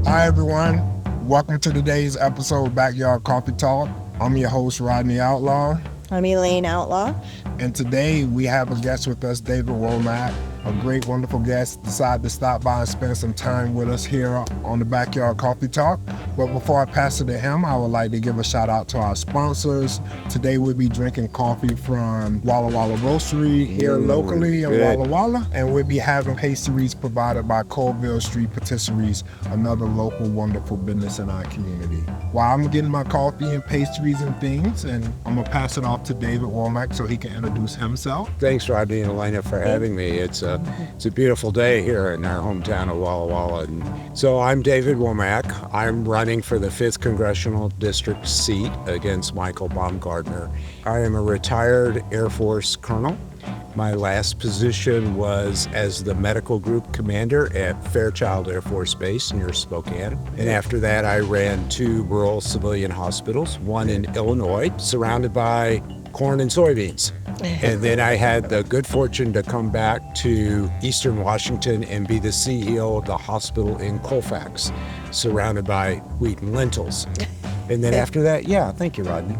Hi everyone, welcome to today's episode of Backyard Coffee Talk. I'm your host Rodney Outlaw, I'm Elaine Outlaw. and today we have a guest with us, David Womack, a great, wonderful guest, decided to stop by and spend some time with us here on the Backyard Coffee Talk. But before I pass it to him, I would like to give a shout out to our sponsors. Today we'll be drinking coffee from Walla Walla Roastery here locally in Walla Walla, and we'll be having pastries provided by Colville Street Patisseries, another local wonderful business in our community. While I'm getting my coffee and pastries and things, and I'm gonna pass it off to David Womack so he can introduce himself. Thanks, Rodney and Elena, for having me. It's a beautiful day here in our hometown of Walla Walla. And so I'm David Womack. I'm running for the 5th Congressional District seat against Michael Baumgartner. I am a retired Air Force colonel. My last position was as the medical group commander at Fairchild Air Force Base near Spokane. And after that, I ran 2 rural civilian hospitals, one in Illinois, surrounded by corn and soybeans. And then I had the good fortune to come back to Eastern Washington and be the CEO of the hospital in Colfax, surrounded by wheat and lentils. And then after that, thank you, Rodney.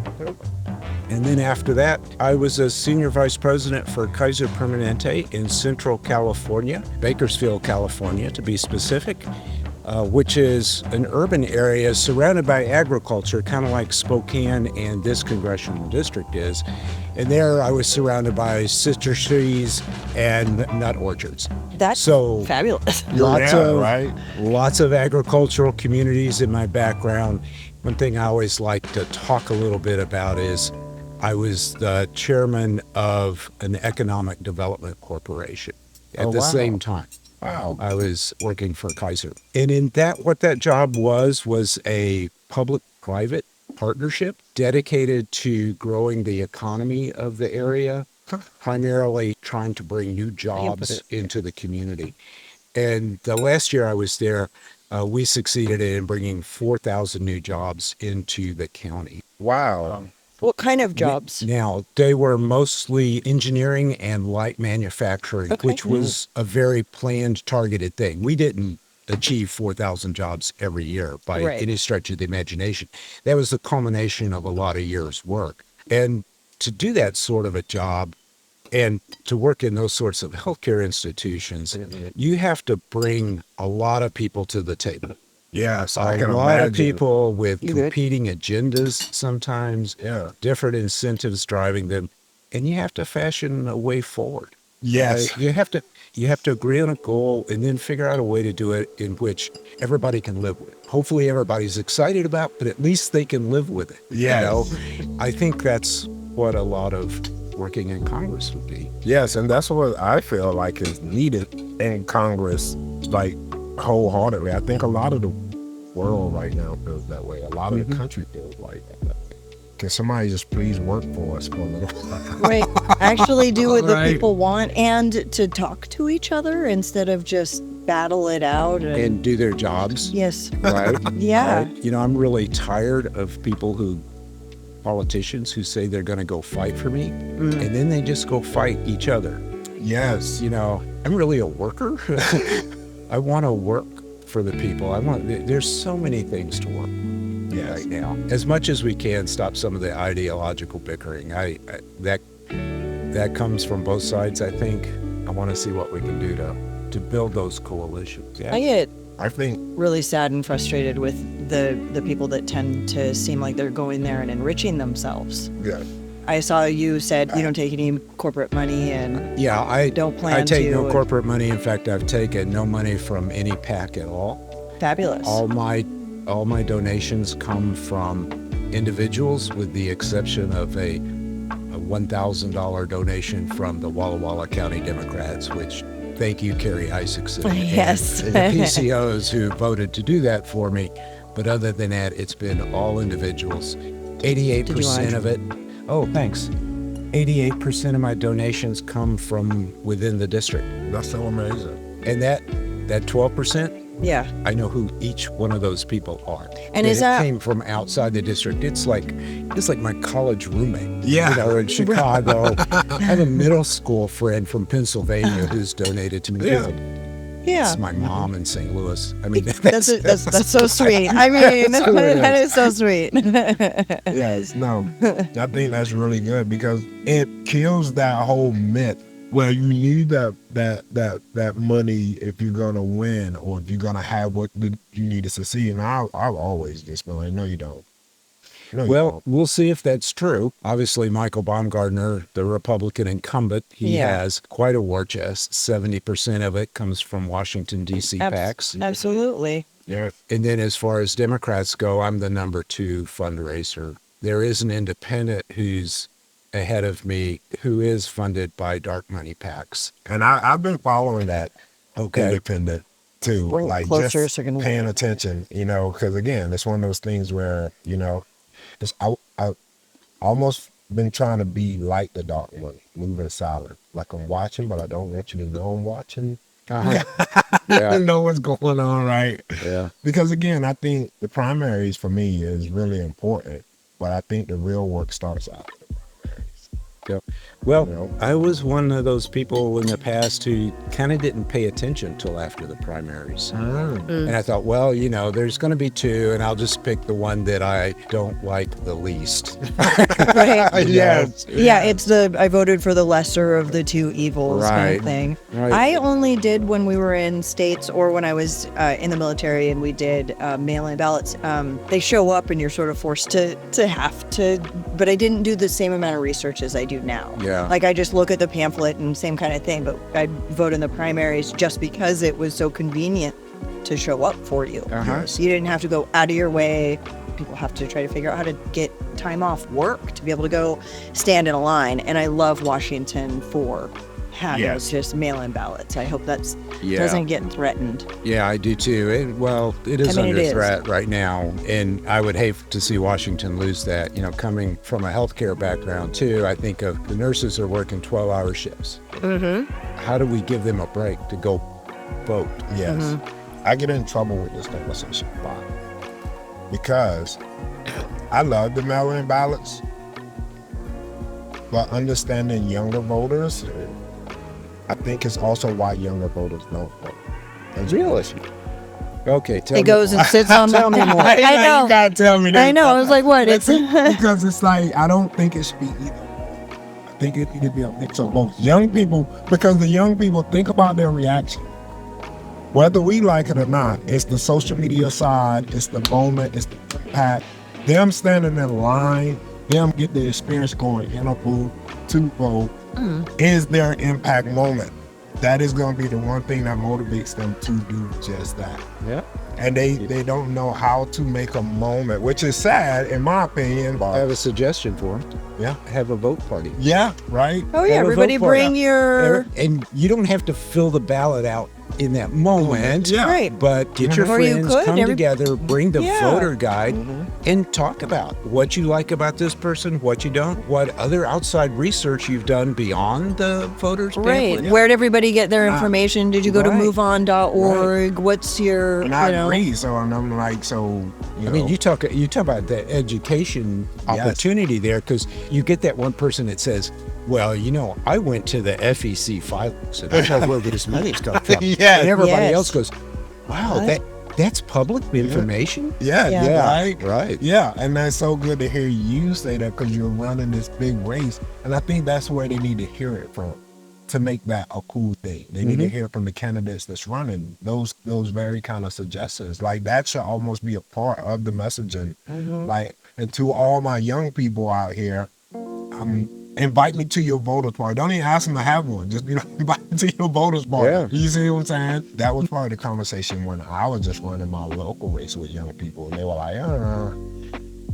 And then after that, I was a senior vice president for Kaiser Permanente in Central California, Bakersfield, California, to be specific, which is an urban area surrounded by agriculture, kind of like Spokane and this congressional district is. And there I was surrounded by citrus trees and nut orchards. That's so fabulous. Lots of agricultural communities in my background. One thing I always like to talk a little bit about is I was the chairman of an economic development corporation at the same time. Wow. I was working for Kaiser. And in that, what that job was a public-private partnership dedicated to growing the economy of the area, primarily trying to bring new jobs into the community. And the last year I was there, we succeeded in bringing 4,000 new jobs into the county. Wow. What kind of jobs? Now, they were mostly engineering and light manufacturing, which was a very planned, targeted thing. We didn't achieve 4,000 jobs every year by any stretch of the imagination. That was the culmination of a lot of years' work. And to do that sort of a job and to work in those sorts of healthcare institutions, you have to bring a lot of people to the table. Yes, I can a lot imagine. of people with competing agendas sometimes, Yeah. different incentives driving them, and you have to fashion a way forward. Yes. You have to agree on a goal and then figure out a way to do it in which everybody can live with. Hopefully everybody's excited about, but at least they can live with it. Yes. You know? I think that's what a lot of working in Congress would be. Yes, and that's what I feel like is needed in Congress, like wholeheartedly. I think a lot of the world right now feels that way. A lot of the country feels like that. Can somebody just please work for us for a little while? Right. Actually do what the people want and to talk to each other instead of just battle it out. And do their jobs. Yes. Right? Yeah. Right? You know, I'm really tired of politicians who say they're going to go fight for me, and then they just go fight each other. Yes. You know, I'm really a worker. I want to work for the people. There's so many things to work right now. As much as we can, stop some of the ideological bickering. That comes from both sides, I think. I want to see what we can do to build those coalitions. Yeah. I get I think, really sad and frustrated with the people that tend to seem like they're going there and enriching themselves. yeah. I saw you said you don't take any corporate money and Yeah, I don't plan I take to, no and- corporate money. In fact, I've taken no money from any PAC at all. fabulous. All my donations come from individuals, with the exception of a $1,000 donation from the Walla Walla County Democrats, which thank you, Kerry Isaacson. Yes. And the PCOs who voted to do that for me. But other than that, it's been all individuals. 88% of it. Oh, thanks. 88% of my donations come from within the district. That's so amazing. And that 12%, Yeah. I know who each one of those people are. And is it that- came from outside the district. It's like my college roommate. Yeah. You know, in Chicago. I have a middle school friend from Pennsylvania who's donated to me. Yeah. Yeah. It's my mom in St. Louis. I mean, That's so sweet. I mean, that is so sweet. Yes, no. I think that's really good because it kills that whole myth where you need that money if you're gonna win or if you're gonna have what you need to succeed. And I've always just been like, no, you don't. No, you well, don't. we'll see if that's true. Obviously, Michael Baumgartner, the Republican incumbent, he Yeah. has quite a war chest. 70% of it comes from Washington, D.C. PACs. Absolutely. Yeah. And then as far as Democrats go, I'm the number 2 fundraiser. There is an independent who's ahead of me who is funded by dark money PACs. And I've been following that independent too, We're like closer, just so gonna- paying attention, because again, it's one of those things where, I almost been trying to be like the dark money, moving silent. Like I'm watching, but I don't want you to know I'm watching. Yeah. Know what's going on, right? Yeah. Because again, I think the primaries for me is really important, but I think the real work starts out. Yeah. Well, I was one of those people in the past who kind of didn't pay attention till after the primaries. And I thought, well, there's going to be 2, and I'll just pick the one that I don't like the least. Right. Yes. Yeah, it's I voted for the lesser of the 2 evils kind Right. of thing. Right. I only did when we were in states or when I was in the military and we did mail-in ballots. They show up and you're sort of forced to have to, but I didn't do the same amount of research as I do now. Yeah. Like I just look at the pamphlet and same kind of thing, but I vote in the primaries just because it was so convenient to show up for you. Uh-huh. So you didn't have to go out of your way. People have to try to figure out how to get time off work to be able to go stand in a line. And I love Washington for having just mail-in ballots. I hope that's doesn't get threatened. Yeah, I do too. It is I mean, under it is. threat right now, and I would hate to see Washington lose that. Coming from a healthcare background too, I think of the nurses are working 12-hour shifts. Mm-hmm. How do we give them a break to go vote? Yes. I get in trouble with this conversation a lot because I love the mail-in ballots, but understanding younger voters, I think it's also why younger voters don't vote. Really? Okay, tell me. It goes and sits on the me more. I know. You gotta tell me that. I know. I was like, what? It's Because it's like, I don't think it should be either. I think it need to be a mix of both. Young people, because the young people think about their reaction. Whether we like it or not, it's the social media side, it's the moment, it's the impact. Them standing in line, them get the experience going in a booth to vote is their impact moment. That is going to be the one thing that motivates them to do just that. Yeah. And they don't know how to make a moment, which is sad in my opinion. I have a suggestion for them. Yeah. Have a vote party. Yeah, right? oh yeah, Have a everybody vote for it. bring your And you don't have to fill the ballot out in that moment. Yeah. right. But get your Or you friends, could, come every- together, bring the Yeah. voter guide, and talk about what you like about this person, what you don't, what other outside research you've done beyond the voters Right. pamphlet. Where'd everybody get their information? Did you go to right. moveon.org? What's your, And I agree. So and I'm like, I mean, you talk about the education opportunity there, because you get that one person that says, well, I went to the FEC filings and I know where this money's come from. Yes. And everybody Yes. else goes, wow, What? that's public information? Yeah, Yeah. Right. Yeah, and that's so good to hear you say that because you're running this big race. And I think that's where they need to hear it from to make that a cool thing. They need to hear from the candidates that's running those very kind of suggestions. Like that should almost be a part of the messaging. Like, and to all my young people out here, invite me to your voters party. Don't even ask them to have one. Just invite me to your voters party. Yeah. You see what I'm saying? That was part of the conversation when I was just running my local race with young people, and they were like,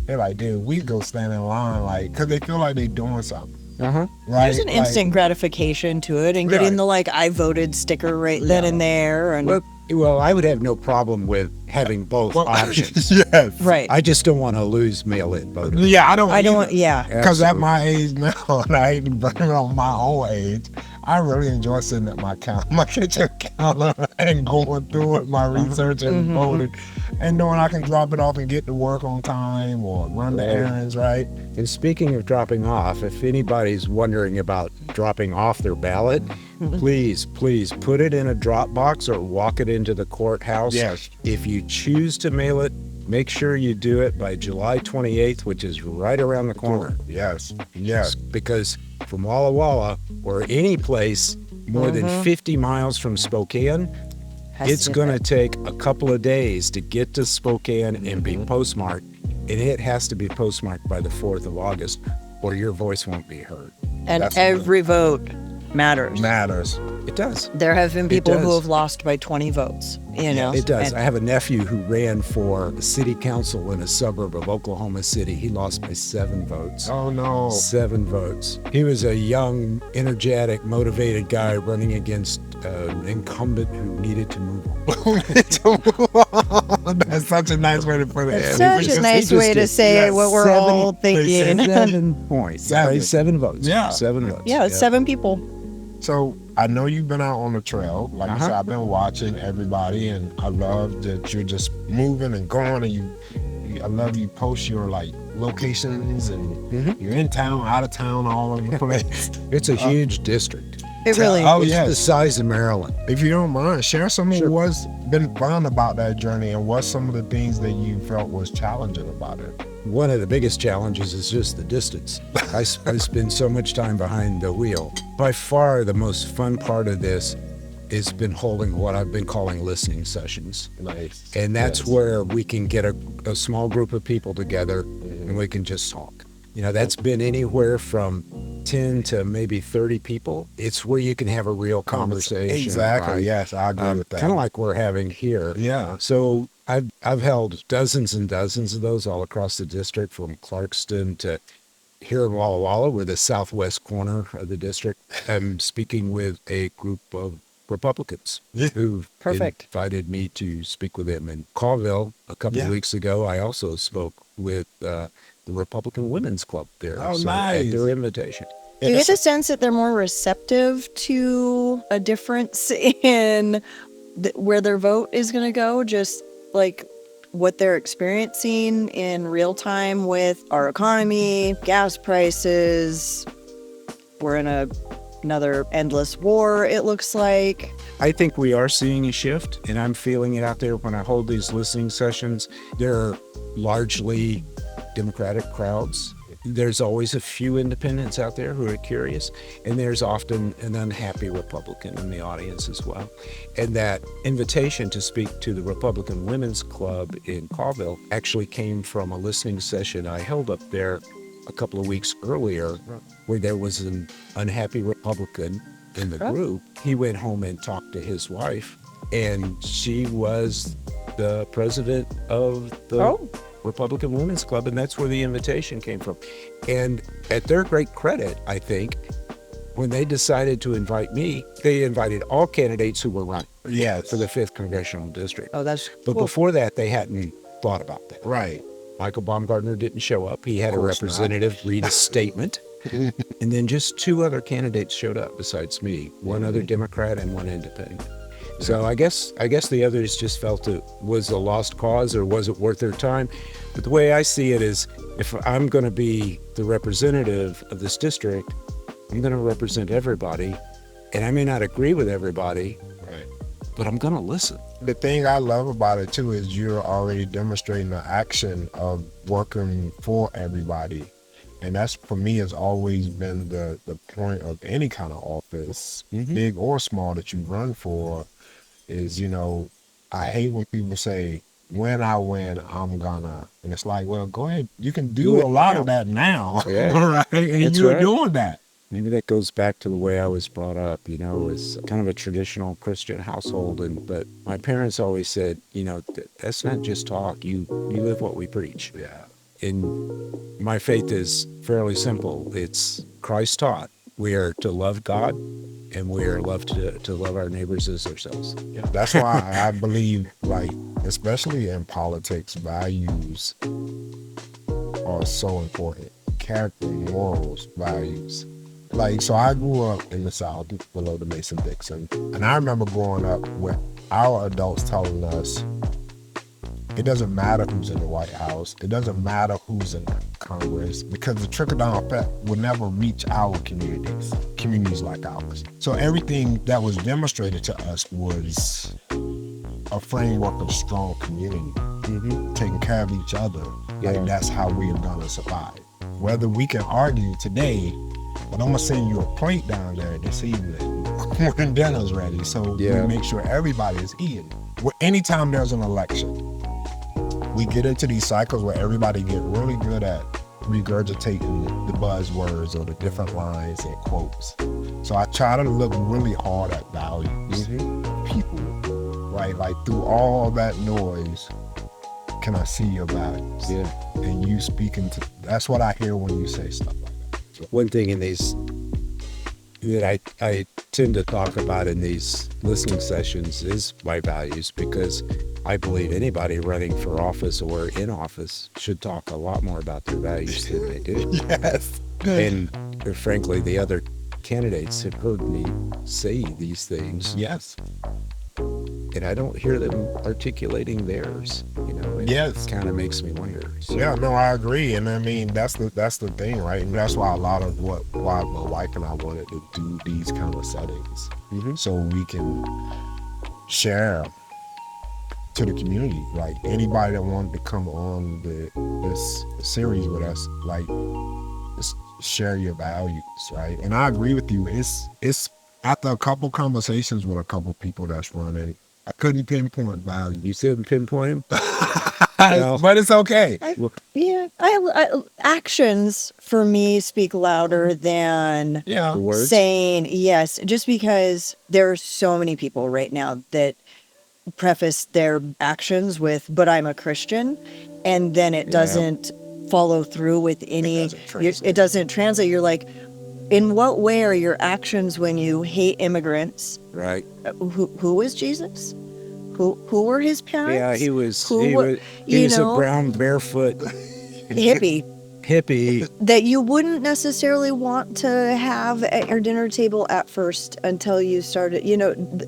they're like, dude, we go stand in line, like, because they feel like they're doing something. Uh-huh. Right? There's an Like, instant gratification to it, and getting the I voted sticker right then and there, and Well, I would have no problem with having both options. Yes. right. I just don't want to lose mail-in voting. Yeah, I don't. I don't. Yeah. Because at my age now, and I ain't bringing on my own age, I really enjoy sitting at my kitchen counter and going through it, my research and voting, and knowing I can drop it off and get to work on time or run the errands, right? And speaking of dropping off, if anybody's wondering about dropping off their ballot, please put it in a drop box or walk it into the courthouse. Yes. If you choose to mail it, make sure you do it by July 28th, which is right around the corner. Yes. Yes. Because from Walla Walla or any place more than 50 miles from Spokane, it's going to take a couple of days to get to Spokane and be postmarked. And it has to be postmarked by the 4th of August or your voice won't be heard. And That's every vote matters. It does. There have been people who does. have lost by 20 votes, you know. It does. And I have a nephew who ran for the city council in a suburb of Oklahoma City. He lost by 7 votes. Oh no. 7 votes. He was a young, energetic, motivated guy running against an incumbent who needed to move on. That's such a nice way to put it. It's Yeah, such a nice way to say what we're all thinking. 7 points. 7 votes. Yeah. 7 votes. Yeah, it's 7 people. So I know you've been out on the trail. Like I said, Uh-huh. I've been watching everybody, and I love that you're just moving and going. And I love you post your like locations, and you're in town, out of town, all over the place. It's a huge district. It really Oh, It's yes. the size of Maryland. If you don't mind, share some of what's been fun about that journey, and what's some of the things that you felt was challenging about it. One of the biggest challenges is just the distance. I spend so much time behind the wheel. By far, the most fun part of this has been holding what I've been calling listening sessions. Nice. And that's where we can get a small group of people together and we can just talk. You know, that's been anywhere from 10 to maybe 30 people. It's where you can have a real conversation. Exactly. right? Yes, I agree with that. Kind of like we're having here. Yeah. So I've held dozens and dozens of those all across the district, from Clarkston to here in Walla Walla. We're the southwest corner of the district. I'm speaking with a group of Republicans who've Perfect. invited me to speak with them in Colville. A couple of weeks ago, I also spoke with the Republican Women's Club there. Oh, At nice. their invitation. Do you get the sense that they're more receptive to a difference in where their vote is going to go? Just like what they're experiencing in real time with our economy, gas prices. We're in another endless war, it looks like. I think we are seeing a shift, and I'm feeling it out there when I hold these listening sessions. They're largely Democratic crowds. There's always a few independents out there who are curious, and there's often an unhappy Republican in the audience as well. And that invitation to speak to the Republican Women's Club in Colville actually came from a listening session I held up there a couple of weeks earlier, where there was an unhappy Republican in the group. He went home and talked to his wife, and she was the president of the Republican Women's Club, and that's where the invitation came from. And at their great credit, I think, when they decided to invite me, they invited all candidates who were running for the 5th Congressional District. Oh, that's But cool. before that, they hadn't thought about that. Right. Michael Baumgartner didn't show up. He had a course not. representative read a statement. And then just 2 other candidates showed up besides me, one other Democrat and one independent. So I guess the others just felt it was a lost cause, or was it worth their time? But the way I see it is, if I'm going to be the representative of this district, I'm going to represent everybody. And I may not agree with everybody, Right. but I'm going to listen. The thing I love about it too is you're already demonstrating the action of working for everybody. And that's, for me, has always been the point of any kind of office, big or small, that you run for, is, you know, I hate when people say, when I win, I'm gonna. And it's like, well, go ahead. You can do a lot of that now. Yeah. Right? And That's you're right. doing that. Maybe that goes back to the way I was brought up, you know, as kind of a traditional Christian household. But my parents always said, you know, that's not just talk. You live what we preach. Yeah. And my faith is fairly simple. It's Christ taught. We are to love God, and we are to love our neighbors as ourselves. Yeah. That's why I believe, like, especially in politics, values are so important. Character, morals, values. Like, so I grew up in the South below the Mason-Dixon. And I remember growing up with our adults telling us, it doesn't matter who's in the White House. It doesn't matter who's in Congress, because the trickle-down effect will never reach our communities like ours. So everything that was demonstrated to us was a framework of strong community, taking care of each other. Like that's how we are gonna survive. Whether we can argue today, but I'm gonna send you a plate down there this evening when dinner's ready, so we make sure everybody is eating. Anytime there's an election, we get into these cycles where everybody get really good at regurgitating the buzzwords or the different lines and quotes. So I try to look really hard at values, people, right? Like through all that noise, can I see your values? Yeah. And you speaking to, that's what I hear when you say stuff like that. So, One thing in these that I tend to talk about in these listening sessions is my values, because I believe anybody running for office or in office should talk a lot more about their values than they do. yes. And frankly, the other candidates have heard me say these things, Yes. and I don't hear them articulating theirs. It Yes. kind of makes me wonder. So, Yeah, no, I agree, and I mean that's the thing, right? And that's why a lot of why my wife and I wanted to do these kind of settings, so we can share to the community. Like anybody that wanted to come on this series with us, like just share your values, right? And I agree with you. It's after a couple conversations with a couple people that's running, I couldn't pinpoint values. You couldn't pinpoint them? Well, but it's okay. Actions for me speak louder than Yeah. the words? saying yes, just because there are so many people right now that preface their actions with, but I'm a Christian, and then it doesn't follow through with any, it doesn't translate. You're like, in what way are your actions when you hate immigrants? Right. Who was Jesus? Who were his parents? Yeah, he was you a brown barefoot hippie hippie. that you wouldn't necessarily want to have at your dinner table at first until you started.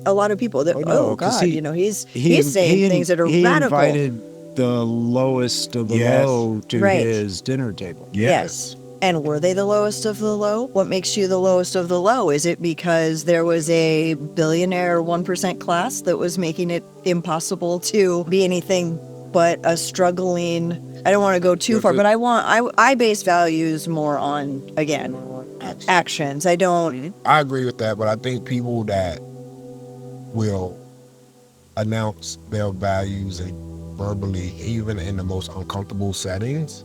A lot of people that, no, 'cause God, he's saying things that are radical. He invited the lowest of the low to his dinner table. Yes. And were they the lowest of the low? What makes you the lowest of the low? Is it because there was a billionaire 1% class that was making it impossible to be anything but a struggling? I don't want to go too far, but I base values more on, again, actions. I don't. I agree with that, but I think people that will announce their values and verbally, even in the most uncomfortable settings,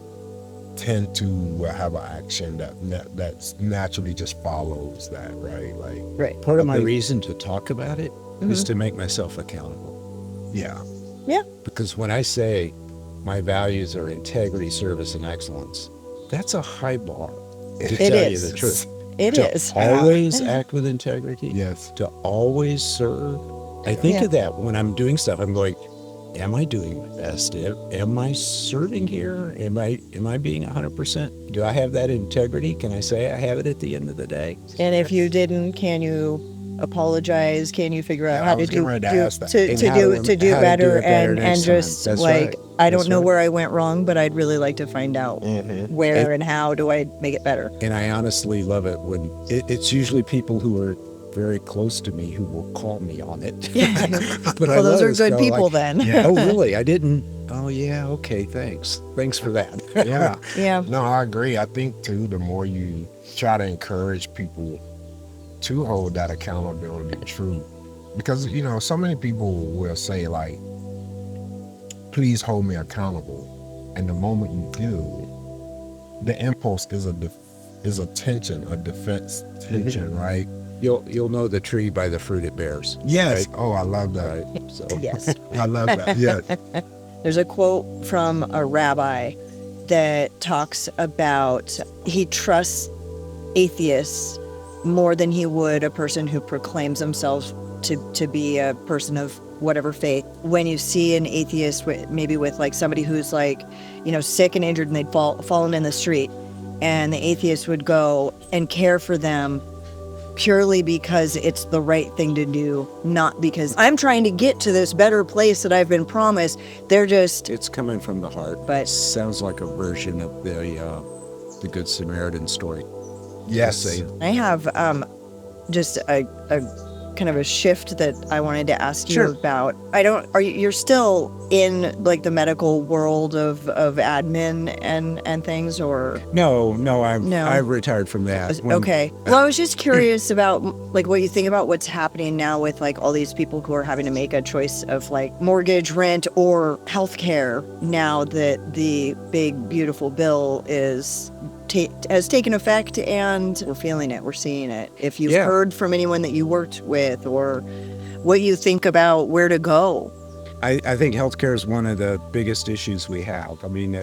tend to have an action that naturally just follows that, right? Like, Right. Part of my reason to talk about it is to make myself accountable. yeah, Yeah. Because when I say my values are integrity, service, and excellence, that's a high bar. To tell you is. the truth. It to is. always act with integrity. yes, To always serve. I think of that when I'm doing stuff. I'm going, am I doing my best? Am I serving here? Am I being 100%? Do I have that integrity? Can I say I have it at the end of the day? And if you didn't, can you apologize? Can you figure out Yeah, I how to was getting do ready to ask that. to And do how to- to do how to do better it better and next just time. That's like right. I don't That's know right. where I went wrong, but I'd really like to find out where and how do I make it better. And I honestly love it when it's usually people who are very close to me who will call me on it. But Well, those love are it. It's good kinda people like, then. Oh, really? I didn't. Oh, yeah. Okay. Thanks. Thanks for that. yeah. Yeah. No, I agree. I think too, the more you try to encourage people to hold that accountability true, because so many people will say like, please hold me accountable, and the moment you do, the impulse is a tension, a defense tension, right? You'll know the tree by the fruit it bears. Yes. Right? Oh, I love that. Right. So Yes. I love that. Yes. There's a quote from a rabbi that talks about he trusts atheists more than he would a person who proclaims himself to be a person of whatever faith. When you see an atheist maybe with like somebody who's like, sick and injured and they'd fallen in the street, and the atheist would go and care for them purely because it's the right thing to do, not because I'm trying to get to this better place that I've been promised. They're just, It's coming from the heart. But- Sounds like a version of the Good Samaritan story. Yes. Just say, I have just a kind of a shift that I wanted to ask you Sure. about. You're still in like the medical world of admin and things, or no, No. I've retired from that. okay. Well, I was just curious about like what you think about what's happening now with like all these people who are having to make a choice of like mortgage, rent, or healthcare now that the big beautiful bill has taken effect and we're feeling it, we're seeing it. If you've Yeah. heard from anyone that you worked with, or what you think about where to go. I think healthcare is one of the biggest issues we have. I mean,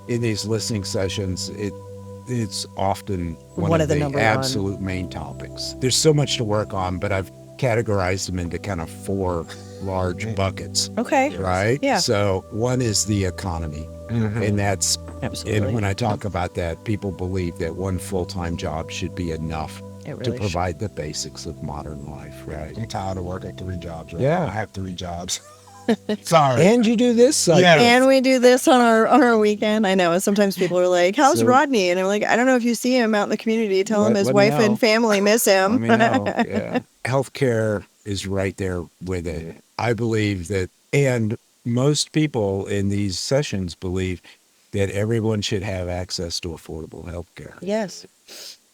in these listening sessions, it's often one of the number absolute main topics. There's so much to work on, but I've categorized them into kind of 4 large buckets, Okay. right? Yeah. So one is the economy. And that's, Absolutely. and when I talk about that, people believe that one full-time job should be enough It to really provide the basics of modern life, right? I'm tired of working 3 jobs. Right? Yeah. I have 3 jobs. Sorry. And you do this side. Yeah. And we do this on our weekend. I know sometimes people are like, "How's So- Rodney?" And I'm like, "I don't know if you see him out in the community. Tell him his Let me wife know. and family miss him." Let me know. Yeah. Healthcare is right there with it. I believe that, and most people in these sessions believe that everyone should have access to affordable healthcare. Yes.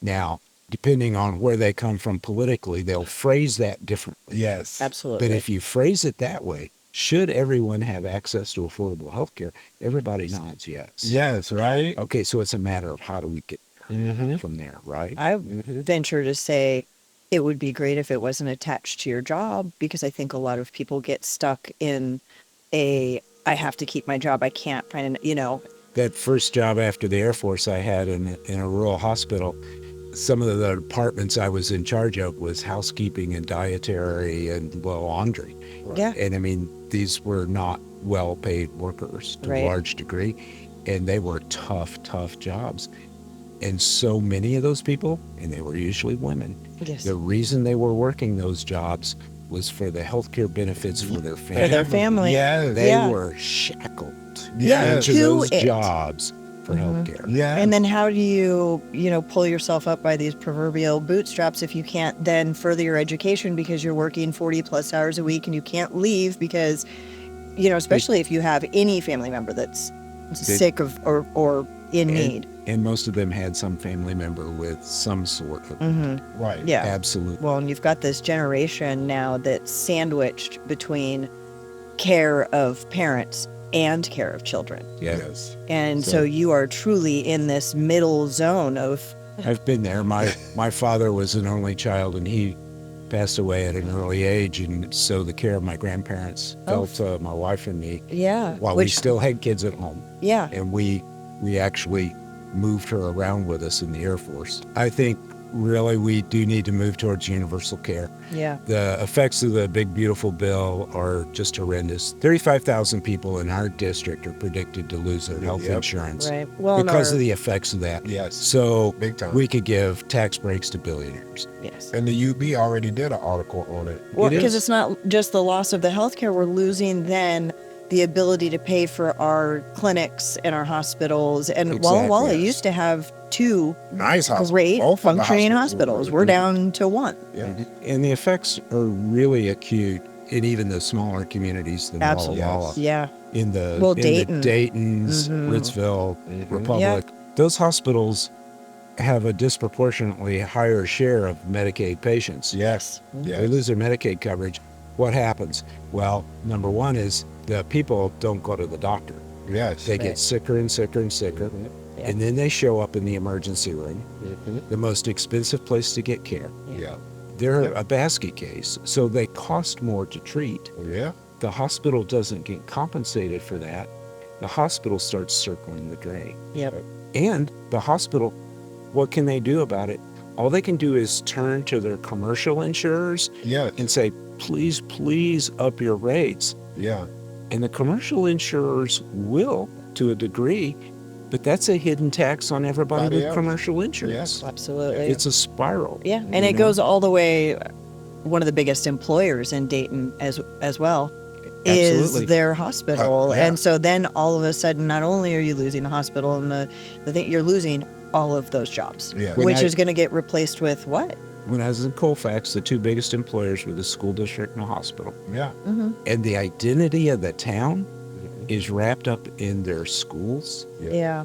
Now, depending on where they come from politically, they'll phrase that differently. Yes. Absolutely. But if you phrase it that way, should everyone have access to affordable healthcare? Everybody nods yes. Yes, right? Okay, so it's a matter of how do we get Mm-hmm. from there, right? I venture to say it would be great if it wasn't attached to your job, because I think a lot of people get stuck in I have to keep my job. I can't find That first job after the Air Force I had in a rural hospital, some of the departments I was in charge of was housekeeping and dietary and laundry. Yeah. And I mean, these were not well-paid workers to Right. a large degree, and they were tough jobs. And so many of those people, and they were usually women, Yes. the reason they were working those jobs was for the healthcare benefits for their For family. their family. Yes. They Yeah. were shackled Yeah. into To those it. jobs for Mhm. healthcare. Yeah. And then how do you pull yourself up by these proverbial bootstraps if you can't then further your education because you're working 40 plus hours a week and you can't leave because, especially if you have any family member that's sick of or in need. And most of them had some family member with some sort of Right. Yeah. absolute. Well, and you've got this generation now that's sandwiched between care of parents and care of children. Yeah. Yes. And So- so you are truly in this middle zone of, I've been there. My father was an only child, and he passed away at an early age, and so the care of my grandparents fell to my wife and me yeah. while we still had kids at home. Yeah. And we actually moved her around with us in the Air Force. I think really we do need to move towards universal care. Yeah. The effects of the big beautiful bill are just horrendous. 35,000 people in our district are predicted to lose their health Yep. insurance Right. Well, and because our- of the effects of that. Yes. So Big time. we could give tax breaks to billionaires. yes. And the UB already did an article on it. Well, It because is. it's not just the loss of the healthcare, we're losing then the ability to pay for our clinics and our hospitals. And Walla Exactly. Walla used to have 2 Nice hospital. great Both of the functioning hospitals hospitals. were We're really down to 1. Yeah. And the effects are really acute in even the smaller communities than Absolutely. Walla Walla. Yeah. In the Well, in Dayton. the Daytons, Mhm. Ritzville, Mhm. Republic, those hospitals have a disproportionately higher share of Medicaid patients. Yes. They Yes. lose their Medicaid coverage. What happens? Well, number one is the people don't go to the doctor. Yes. They Right. get sicker and sicker and sicker. Yeah. And then they show up in the emergency room, Mhm. the most expensive place to get care. Yeah. They're Yep. a basket case, so they cost more to treat. Yeah. The hospital doesn't get compensated for that. The hospital starts circling the drain. Yep. And the hospital, what can they do about it? All they can do is turn to their commercial insurers Yeah. and say, please, please up your rates. Yeah. And the commercial insurers will, to a degree, But that's a hidden tax on everybody Everybody with else. commercial insurance. Yes. Absolutely. It's a spiral. Yeah, and you it know? goes all the way. One of the biggest employers in Dayton as well Absolutely. is their hospital, Yeah. and so then all of a sudden, not only are you losing the hospital and the thing, you're losing all of those jobs, Yeah. When which I- is going to get replaced with what? When I was in Colfax, the two biggest employers were the school district and the hospital. Yeah. And the identity of the town is wrapped up in their schools Yeah.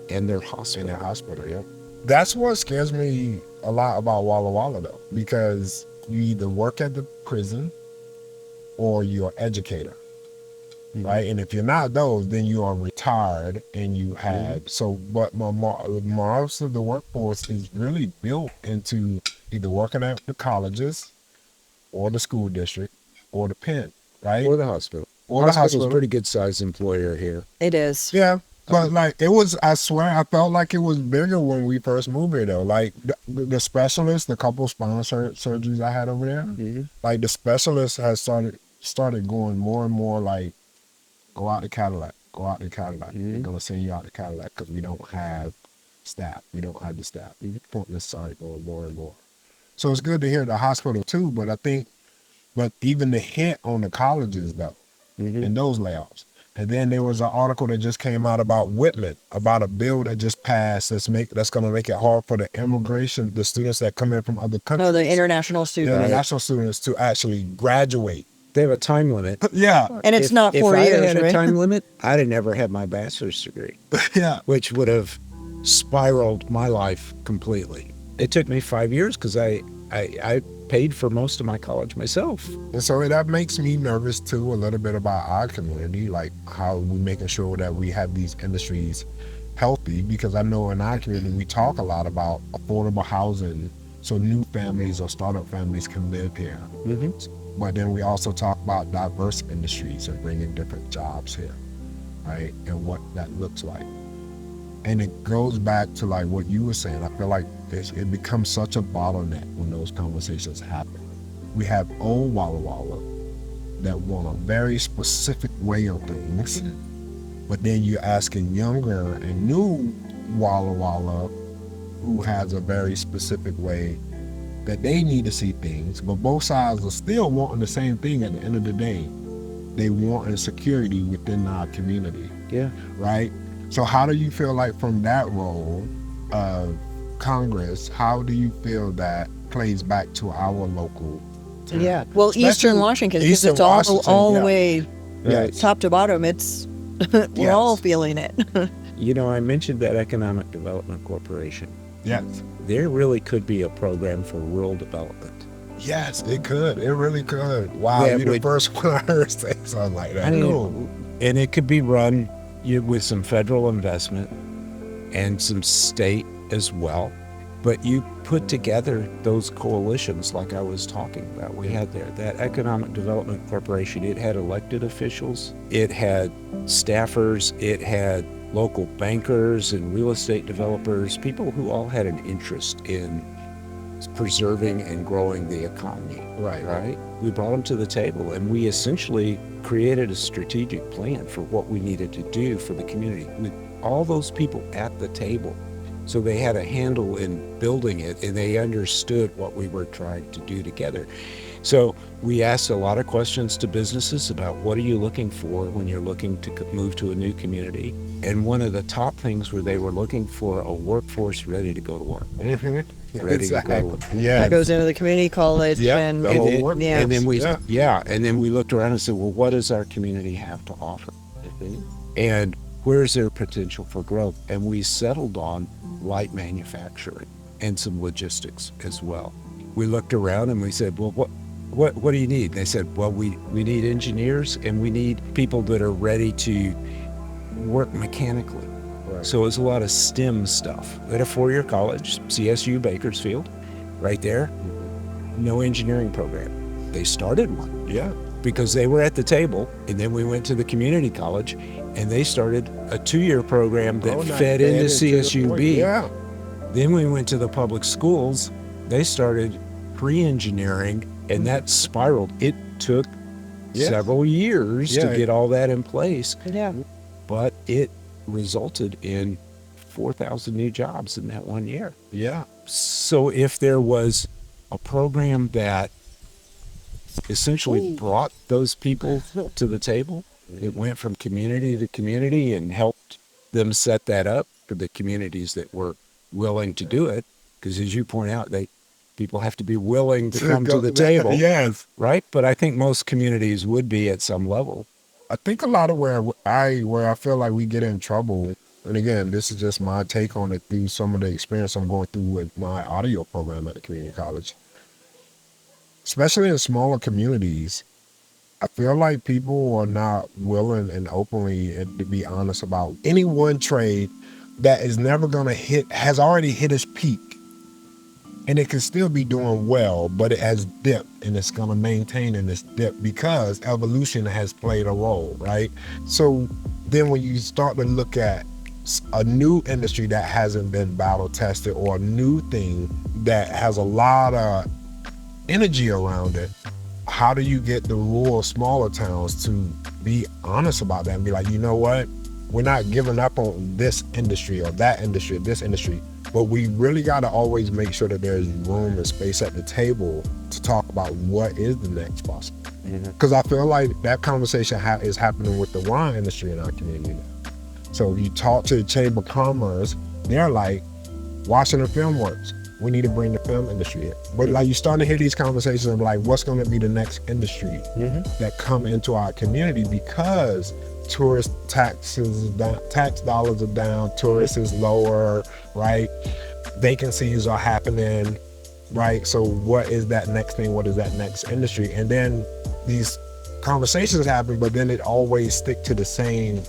and their In hospital. the hospital, yeah. That's what scares me a lot about Walla Walla, though, because you either work at the prison or you're an educator, right? And if you're not those, then you are retired and you have but most of the workforce is really built into either working at the colleges or the school district or the pen, right? Or the hospital. Or the Hospital's hospital. a pretty good sized employer here. It is. Yeah, but like it was, I swear, I felt like it was bigger when we first moved here, though. Like the specialists, the couple spinal surgeries I had over there, like the specialists has started going more and more like, go out to Cadillac, go out to Cadillac. We're gonna send you out to Cadillac because we don't have staff. We don't have the staff. Appointments started going more and more. So it's good to hear the hospital too, but I think, but even the hit on the colleges though, and those layoffs. And then there was an article that just came out about Whitman, about a bill that just passed that's going to make it hard for the students that come in from other countries, No, the international the student, international students to actually graduate. They have a time limit. Yeah, and it's not if 4 I years, had a right? time limit, I'd have never had my bachelor's degree, yeah. which would have spiraled my life completely. It took me 5 years because I paid for most of my college myself. And so that makes me nervous too, a little bit about our community, like how we making sure that we have these industries healthy, because I know in our community we talk a lot about affordable housing so new families or startup families can live here. But then we also talk about diverse industries and bringing different jobs here, right? And what that looks like. And it goes back to like what you were saying. I feel like it becomes such a bottleneck when those conversations happen. We have old Walla Walla that want a very specific way of things, but then you're asking younger and new Walla Walla who has a very specific way that they need to see things, but both sides are still wanting the same thing at the end of the day. They want security within our community, Yeah. right? So how do you feel like from that role of Congress, how do you feel that plays back to our local town? Yeah. Well, Especially Eastern Washington, because Eastern it's all Washington, the yeah. way Right. top to bottom. It's we're Yes. all feeling it. You know, I mentioned that Economic Development Corporation. Yes. There really could be a program for rural development. Yes, it could. It really could. Wow, Yeah, you're the would- first one I heard say something like that. I mean, Cool. and it could be run with some federal investment and some state as well. But you put together those coalitions like I was talking about. We had there that Economic Development Corporation. It had elected officials, it had staffers, it had local bankers and real estate developers, people who all had an interest in preserving and growing the economy. Right. We brought them to the table and we essentially created a strategic plan for what we needed to do for the community with all those people at the table. So they had a handle in building it and they understood what we were trying to do together. So we asked a lot of questions to businesses about what are you looking for when you're looking to move to a new community. And one of the top things were they were looking for a workforce ready to go to work. Ready to go to work. Yeah. That goes into the community college Yeah, and the whole work. yeah. And then we, Yeah. and then we looked around and said, well, what does our community have to offer? And where's their potential for growth? And we settled on light manufacturing and some logistics as well. We looked around and we said, well, what do you need? And they said, well, we need engineers and we need people that are ready to work mechanically. Right. So it was a lot of STEM stuff. At a four-year college, CSU Bakersfield, right there, no engineering program. They started one Yeah. because they were at the table, and then we went to the community college, and they started a 2-year program that Oh, nice. fed into the CSUB. Yeah. Then we went to the public schools. They started pre-engineering, and that spiraled. It took Yeah. several years Yeah. to get all that in place, Yeah. but it resulted in 4,000 new jobs in that 1 year. Yeah. So if there was a program that essentially brought those people to the table, it went from community to community and helped them set that up for the communities that were willing to do it. Because as you point out, people have to be willing to come to the table, Yes. right? But I think most communities would be at some level. I think a lot of where I feel like we get in trouble, and again, this is just my take on it through some of the experience I'm going through with my audio program at the community college. Especially in smaller communities, I feel like people are not willing and openly and to be honest about any one trade that is never going to has already hit its peak. And it can still be doing well, but it has dipped and it's going to maintain in this dip because evolution has played a role, right? So then when you start to look at a new industry that hasn't been battle tested or a new thing that has a lot of energy around it, how do you get the rural smaller towns to be honest about that and be like, you know what? We're not giving up on this industry or that industry or this industry. But we really got to always make sure that there's room and space at the table to talk about what is the next possible. Because I feel like that conversation is happening with the wine industry in our community now. So if you talk to the Chamber of Commerce, they're like, Washington Film Works, we need to bring the film industry in. But like, you're starting to hear these conversations of like, what's going to be the next industry that come into our community because tourist taxes is down, tax dollars are down, tourists is lower, right? Vacancies are happening, right? So what is that next thing? What is that next industry? And then these conversations happen, but then it always stick to the same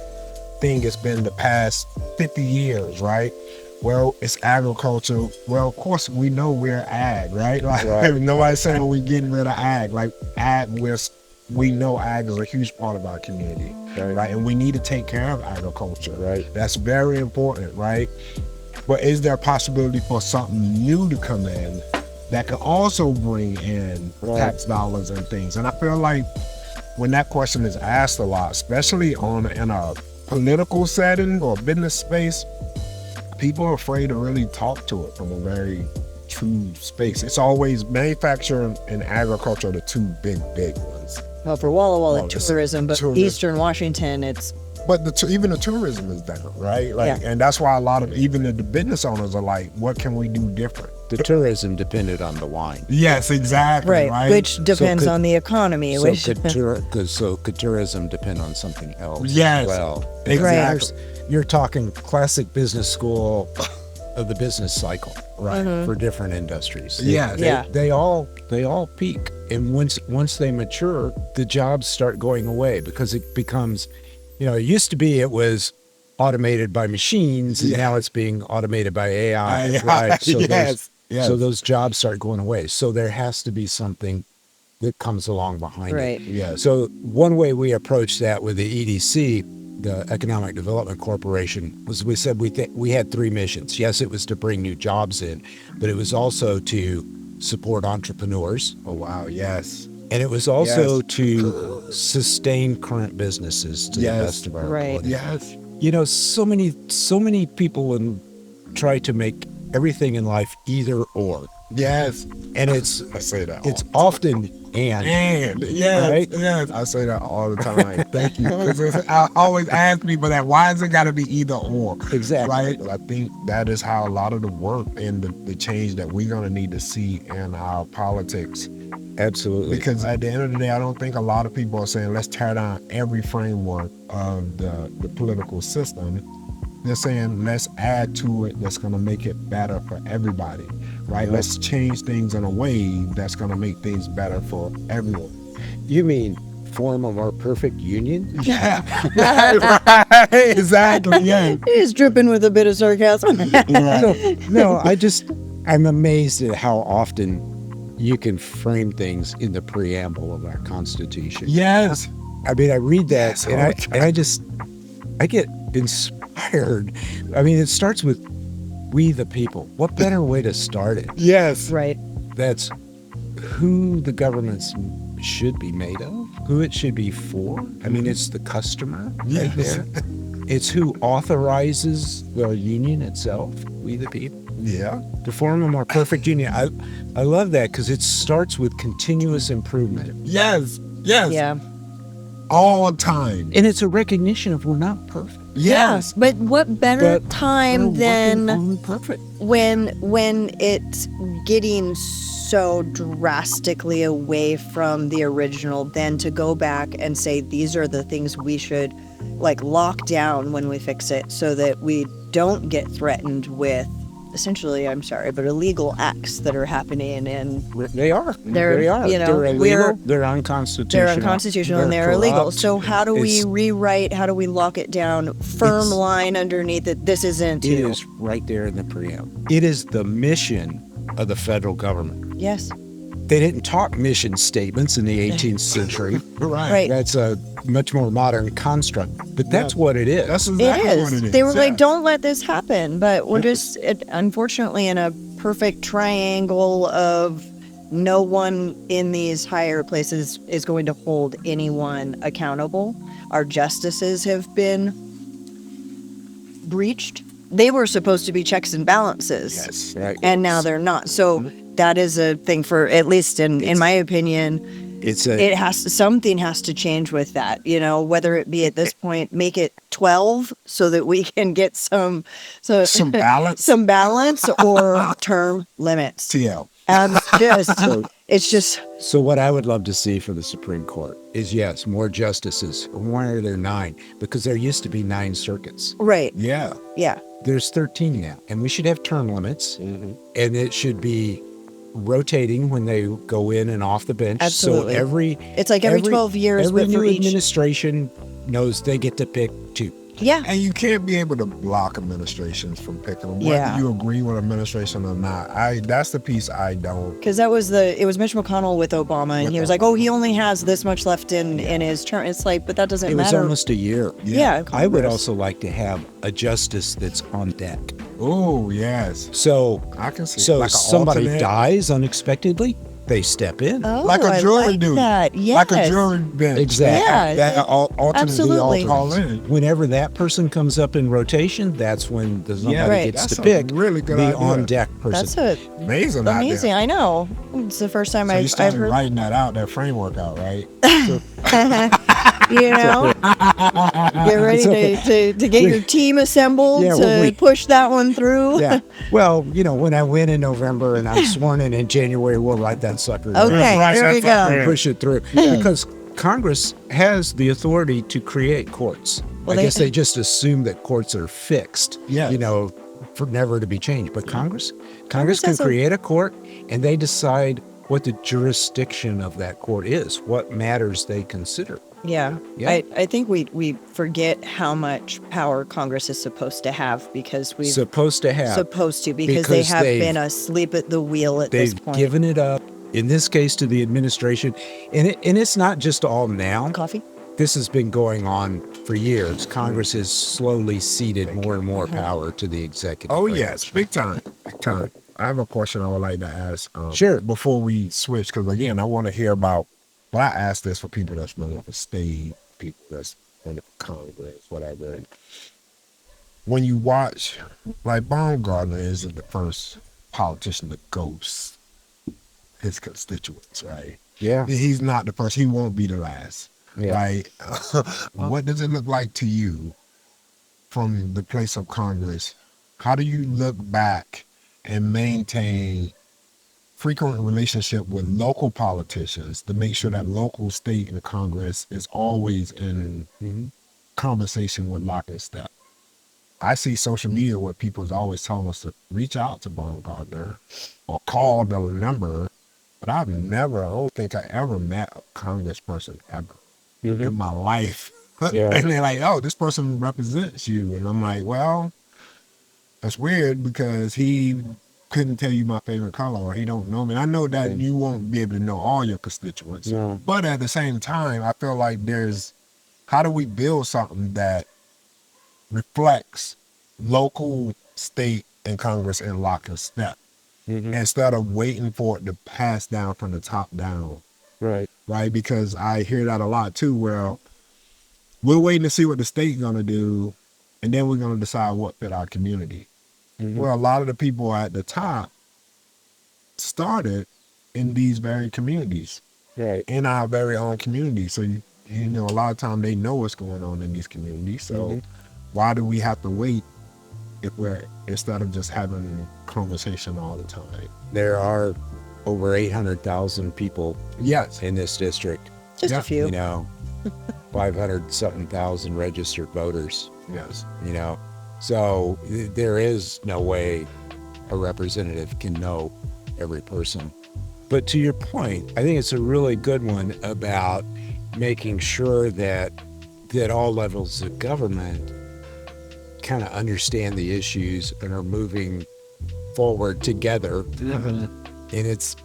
thing it's been the past 50 years, right? Well, it's agriculture. Well, of course, we know we're ag, right? Like, nobody's saying we're getting rid of ag. Like, ag, we know ag is a huge part of our community, right? And we need to take care of agriculture, right? That's very important, right? But is there a possibility for something new to come in that can also bring in tax dollars and things? And I feel like when that question is asked a lot, especially in a political setting or business space, people are afraid to really talk to it from a very true space. It's always manufacturing and agriculture are the two big ones. Well, for Walla Walla, tourism, but Eastern Washington, it's... But even the tourism is down, right? Like, and that's why a lot of even the business owners are like, what can we do different? The tourism depended on the wine. Yes, exactly. Right. Which depends on the economy. Could tourism depend on something else? Yes. Well, exactly. You're talking classic business school of the business cycle, right? For different industries. They all peak, and once they mature, the jobs start going away because it becomes, it used to be it was automated by machines, and now it's being automated by AI. Right? So those jobs start going away. So there has to be something that comes along behind it. Yeah. So one way we approached that with the EDC, the Economic Development Corporation, was we said we had three missions. Yes, it was to bring new jobs in, but it was also to support entrepreneurs. Oh, wow. Yes. And it was also to sustain current businesses to the best of our ability. Yes. So many people try to make everything in life either or. Yes. And I say that it's often and yes, right? Yes. I say that all the time. Thank you. I always ask people that, why is it got to be either or? Exactly. Right? I think that is how a lot of the work and the change that we're going to need to see in our politics. Absolutely. Because at the end of the day, I don't think a lot of people are saying, let's tear down every framework of the political system. They're saying, let's add to it that's going to make it better for everybody, right? Yep. Let's change things in a way that's going to make things better for everyone. You mean form a more perfect union? Yeah. Right. Exactly. Yeah. It is dripping with a bit of sarcasm. No, I'm amazed at how often you can frame things in the preamble of our Constitution. Yes. I mean, I read that I get inspired. I mean, it starts with we the people. What better way to start it? Yes. Right. That's who the governments should be made of, who it should be for. I mean, it's the customer right there. It's who authorizes the union itself, we the people, Yeah. to form a more perfect union. I love that because it starts with continuous improvement. Yes. Yes. Yeah. All the time. And it's a recognition of we're not perfect. Yes. But what better But time we're than working on perfect. when it's getting so drastically away from the original, then to go back and say these are the things we should like lock down when we fix it so that we don't get threatened with essentially, I'm sorry, but illegal acts that are happening, and They are. They're, They are. you know, they're illegal. we're- They're unconstitutional. they're unconstitutional and they're illegal. corrupt. So how do we It's- rewrite, how do we lock it down, firm It's- line underneath it, this isn't It to. is right there in the preamble. It is the mission of the federal government. Yes. They didn't talk mission statements in the 18th century. Right. That's a much more modern construct. But that's what it is. That's exactly It what is. it is. They were Yeah. like, don't let this happen. But we're just, unfortunately, in a perfect triangle of no one in these higher places is going to hold anyone accountable. Our justices have been breached. They were supposed to be checks and balances. Yes. Right. And now they're not. So that is a thing for, at least in my opinion, It's a it has to, something has to change with that, you know, whether it be at this point, make it 12 so that we can get some balance. some balance or term limits. TL. It's just, So what I would love to see for the Supreme Court is, yes, more justices. Why are there 9? Because there used to be 9 circuits. right. Yeah. Yeah. There's 13 now. And we should have term limits. And it should be rotating when they go in and off the bench. Absolutely. So It's like every 12 years, every but for new each. administration knows they get to pick 2. Yeah. And you can't be able to block administrations from picking them, whether Yeah. you agree with administration or not. That's the piece I don't. Because it was Mitch McConnell with Obama, and With he was like, oh, he only has this much left in his term. It's like, but that doesn't It was matter. almost a year. Yeah. I would Congress. also like to have a justice that's on deck. Oh, yes. So I can see. So like an somebody alternate, dies unexpectedly, they step in. Oh, like a I jury like do. that. Yes. Like a jury bench. Exactly. Yeah. That alternately Absolutely. all call in. Whenever that person comes up in rotation, that's when somebody Yeah, Right. gets that's to a pick really good the idea. on deck person. That's Amazing. amazing. I know. It's the first time So you I've started heard. writing that out, that framework out, right? You know, get ready to get your team assembled Yeah, to well, we- push that one through. Yeah. Well, when I win in November and I'm sworn in January, we'll write that sucker. down Okay, Right, there we that's go. and push it through. Because Congress has the authority to create courts. Well, I guess they just assume that courts are fixed. Yeah. For never to be changed. But Congress can has a- create a court, and they decide what the jurisdiction of that court is, what matters they consider. Yeah. Yeah. I think we forget how much power Congress is supposed to have because we've Supposed to have. supposed to because they Because have they've- been asleep at the wheel at this They've point. given it up, in this case, to the administration. And it's not just all now. Coffee. This has been going on for years. Congress has slowly ceded more and more power to the executive. Oh, branch. yes. Big time. Big time. I have a question I would like to ask. Sure. Before we switch, because again, I want to hear about. Well, I asked this for people that's running for state, people that's running for Congress, whatever. When you watch, like Baumgartner isn't the first politician to ghost his constituents, right? Yeah. He's not the first. He won't be the last, Yeah. right? What does it look like to you from the place of Congress? How do you look back and maintain frequent relationship with local politicians to make sure that local, state, and Congress is always in conversation with lock and step? I see social media where people's always telling us to reach out to Baumgartner or call the number, but I don't think I ever met a congressperson ever in my life. Yeah. And they're like, oh, this person represents you. And I'm like, well, that's weird because he couldn't tell you my favorite color or he don't know me. I know that you won't be able to know all your constituents. No. But at the same time, I feel like how do we build something that reflects local, state, and Congress in lock and step instead of waiting for it to pass down from the top down, Right. right? Because I hear that a lot too, where we're waiting to see what the state's gonna do and then we're going to decide what fit our community. Mhm. Well, a lot of the people at the top started in these very communities, Right. in our very own community. So, you know, a lot of time they know what's going on in these communities. So Mhm. why do we have to wait if we're, instead of just having conversation all the time? There are over 800,000 people Yes. in this district. Just Yeah, a few. You know, 500 something thousand registered voters. Yes. You know, so there is no way a representative can know every person. But to your point, I think it's a really good one about making sure that all levels of government kind of understand the issues and are moving forward together. And it's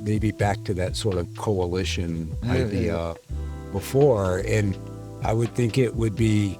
maybe back to that sort of coalition idea before. And I would think it would be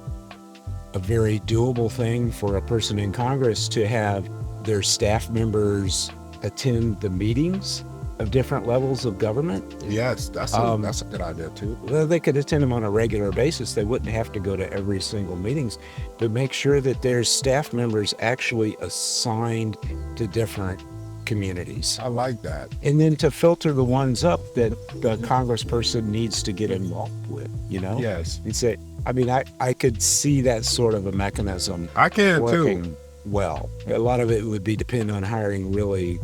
a very doable thing for a person in Congress to have their staff members attend the meetings of different levels of government. Yes, that's a good idea too. Well, they could attend them on a regular basis. They wouldn't have to go to every single meetings, but make sure that there's staff members actually assigned to different communities. I like that. And then to filter the ones up that the congressperson needs to get involved with, you know? Yes. And say, I mean, I could see that sort of a mechanism I can working too. well. A lot of it would be dependent on hiring really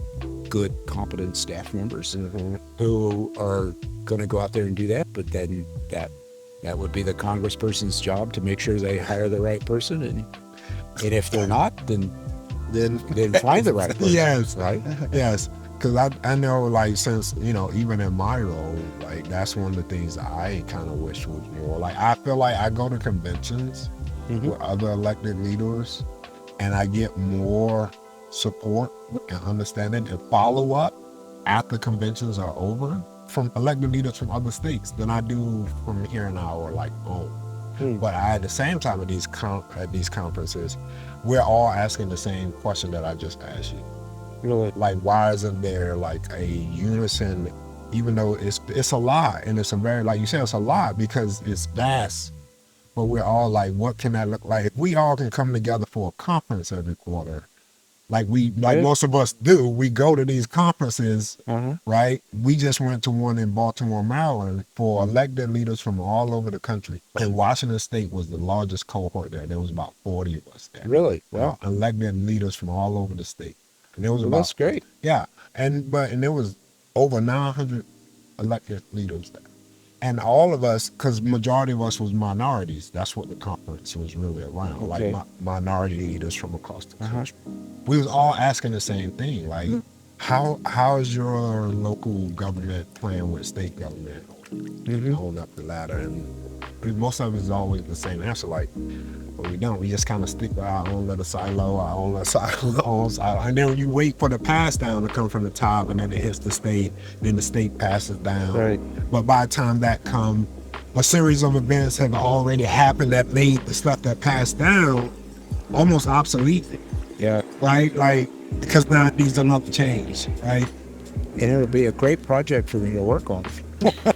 good, competent staff members who are going to go out there and do that. But then that would be the congressperson's job to make sure they hire the right person. And if they're not, then find the right person. Yes. Right? Yes. Because I know, like, since, you know, even in my role, like, that's one of the things I kind of wish was more. Like, I feel like I go to conventions with other elected leaders, and I get more support and understanding and follow up after conventions are over from elected leaders from other states than I do from here in our, like, own. But at the same time, at these conferences, we're all asking the same question that I just asked you. Really? Like, why isn't there like a unison, even though it's a lot, and it's a very, like you said, it's a lot because it's vast, but we're all like, what can that look like? If we all can come together for a conference every quarter, like most of us do, we go to these conferences, right? We just went to one in Baltimore, Maryland for elected leaders from all over the country. And Washington State was the largest cohort there. There was about 40 of us there. Really? Wow. Elected leaders from all over the state. And there was Well, that's great. Yeah. And there was over 900 elected leaders there. And all of us, because majority of us was minorities, that's what the conference was really around, Okay. like minority leaders from across the country. We was all asking the same thing, like, how is your local government playing with state government holding up the ladder? And most of it is always the same answer, like, well, we don't. We just kind of stick with our own little silo, our own little silo. And then you wait for the pass down to come from the top, and then it hits the state, then the state passes down. Right. But by the time that comes, a series of events have already happened that made the stuff that passed down almost obsolete. Yeah. Right? Like, because now it needs another change, right? And it'll be a great project for me to work on.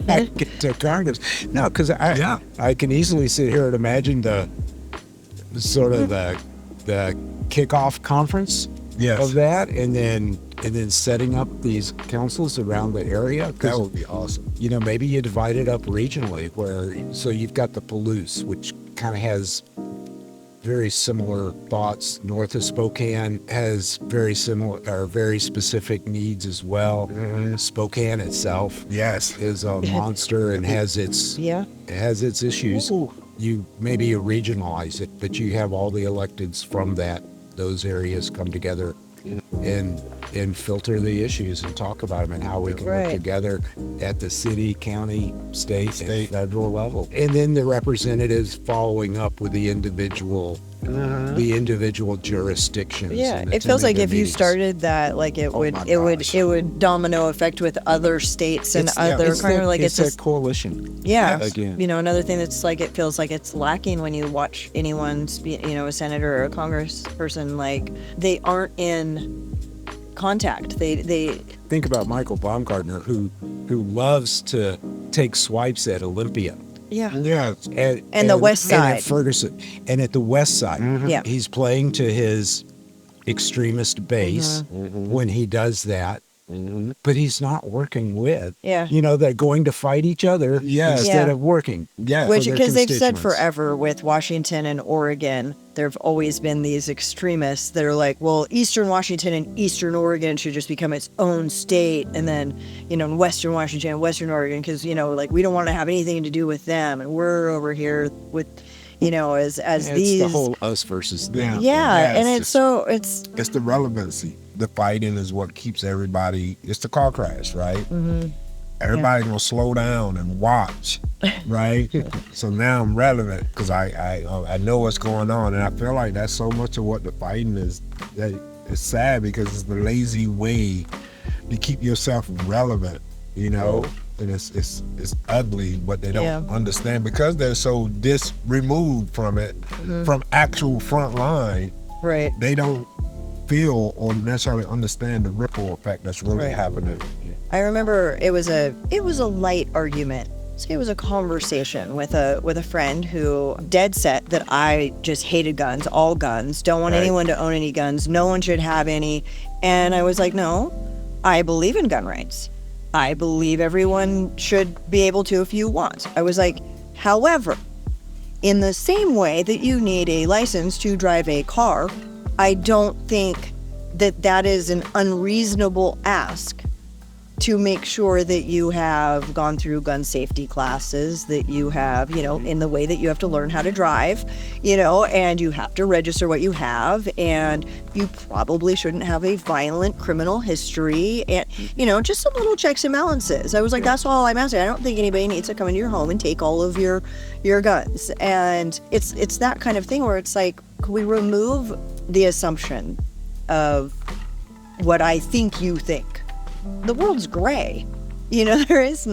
Get to Congress. No, because I can easily sit here and imagine the sort of the kickoff conference of that, and then setting up these councils around the area. That would be awesome. You know, maybe you divide it up regionally, so you've got the Palouse, which kind of has very similar thoughts. North of Spokane has very similar or very specific needs as well. Spokane itself is a monster and has its issues. You maybe regionalize it, but you have all the electeds from those areas come together and filter the issues and talk about them and how we can work together at the city, county, state, and federal level. And then the representatives following up with the individual jurisdictions. Yeah, and it feels like attending if their you meetings. started that, like it would domino effect with other states and other kind of like it's just a coalition. Yeah. Again. You know, another thing that's like, it feels like it's lacking when you watch anyone, a senator or a congressperson, like they aren't in contact. They Think about Michael Baumgartner, who loves to take swipes at Olympia. Yeah. Yes. And the West And Side. at Ferguson. And at the West Side. Yeah. He's playing to his extremist base when he does that. But he's not working with, Yeah. they're going to fight each other Yes. instead Yeah. of working. Yes. Which, for their because they've said constituents. forever with Washington and Oregon, there have always been these extremists that are like, well, Eastern Washington and Eastern Oregon should just become its own state. And then, in Western Washington and Western Oregon, because, like, we don't want to have anything to do with them. And we're over here with, as It's these. the whole us versus them. Yeah. Yes, And it's the relevancy. The fighting is what keeps everybody. It's the car crash, right? Mm-hmm. Everybody gonna slow down and watch, right? So now I'm relevant because I know what's going on, and I feel like that's so much of what the fighting is. That it's sad because it's the lazy way to keep yourself relevant, And it's ugly, but they don't understand because they're so removed from it, from actual front line. Right. They don't feel or necessarily understand the ripple effect that's really Right. happening. I remember it was a light argument. So it was a conversation with a friend who dead set that I just hated guns, all guns, don't want Right. anyone to own any guns, no one should have any. And I was like, no, I believe in gun rights. I believe everyone should be able to if you want. I was like, however, in the same way that you need a license to drive a car, I don't think that is an unreasonable ask to make sure that you have gone through gun safety classes, that you have, in the way that you have to learn how to drive, and you have to register what you have, and you probably shouldn't have a violent criminal history, and, just some little checks and balances. I was like, that's all I'm asking. I don't think anybody needs to come into your home and take all of your guns. And it's that kind of thing where it's like, can we remove the assumption of what I think you think? The world's gray. There's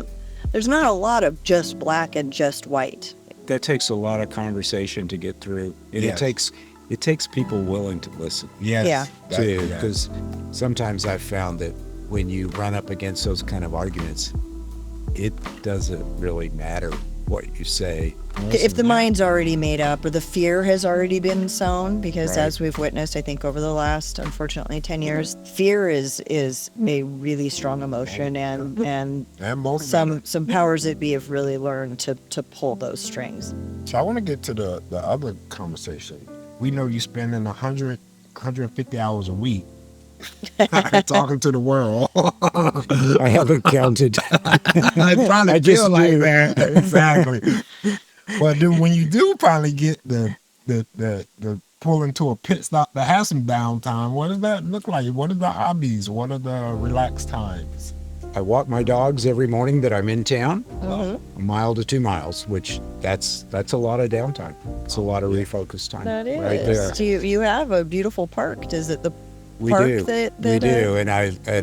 not a lot of just black and just white. That takes a lot of conversation to get through. And Yes. it takes people willing to listen. Yes. Yeah. Too, because sometimes I've found that when you run up against those kind of arguments, it doesn't really matter what you say. If the mind's already made up or the fear has already been sown, because Right. as we've witnessed, I think over the last, unfortunately, 10 years, fear is a really strong emotion, and And motivating. some powers that be have really learned to pull those strings. So I want to get to the other conversation. We know you spending 150 hours a week talking to the world. I haven't counted. I probably I just feel like do. that. Exactly. But then when you do finally get the pull into a pit stop to have some downtime, what does that look like? What are the hobbies? What are the relaxed times? I walk my dogs every morning that I'm in town, Mm-hmm. a mile to 2 miles, which that's a lot of downtime. It's a lot of refocus time. That is. right there. So you have a beautiful park. Is it the We park do. that We do, and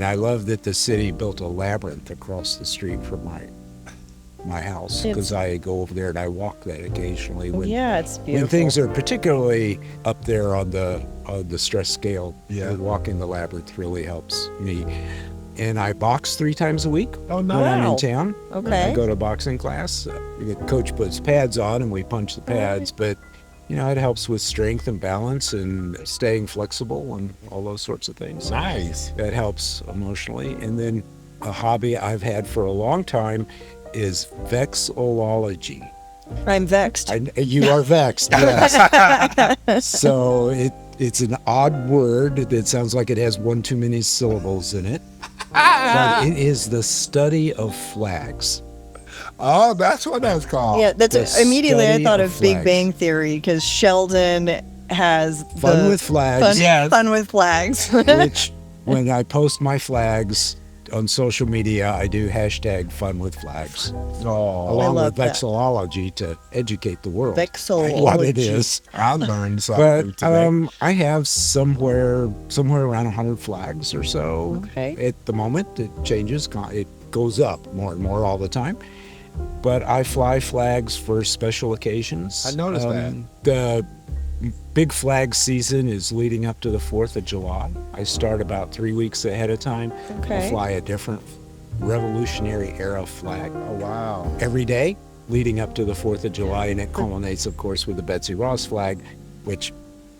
I love that the city built a labyrinth across the street from my house, because I go over there and I walk that occasionally when it's beautiful. when things are particularly up there on the stress scale. Yeah. Walking the labyrinth really helps me. And I box 3 times a week Oh, when I'm Wow. in town. Okay. I go to boxing class. The coach puts pads on and we punch the pads, but it helps with strength and balance and staying flexible and all those sorts of things. Nice. That helps emotionally. And then a hobby I've had for a long time is vexillology. I'm vexed. You are vexed, yes. So it's an odd word that sounds like it has one too many syllables in it. But it is the study of flags. Oh, that's what that's called. Yeah, that's The immediately I study thought of of Big flags. Bang Theory, because Sheldon has Fun the with flags. fun, Yes. fun with flags. Which, when I post my flags on social media, I do hashtag fun with flags, Oh, along love with that. vexillology to educate the world Vexillology. what it is. I learned something But today. I have somewhere around 100 flags or so. Okay. At the moment, it changes. It goes up more and more all the time. But I fly flags for special occasions. I noticed that. The big flag season is leading up to the 4th of July. I start about 3 weeks ahead of time. Okay. I fly a different Revolutionary Era flag Oh, wow. every day. leading up to the 4th of July, and it culminates, of course, with the Betsy Ross flag, which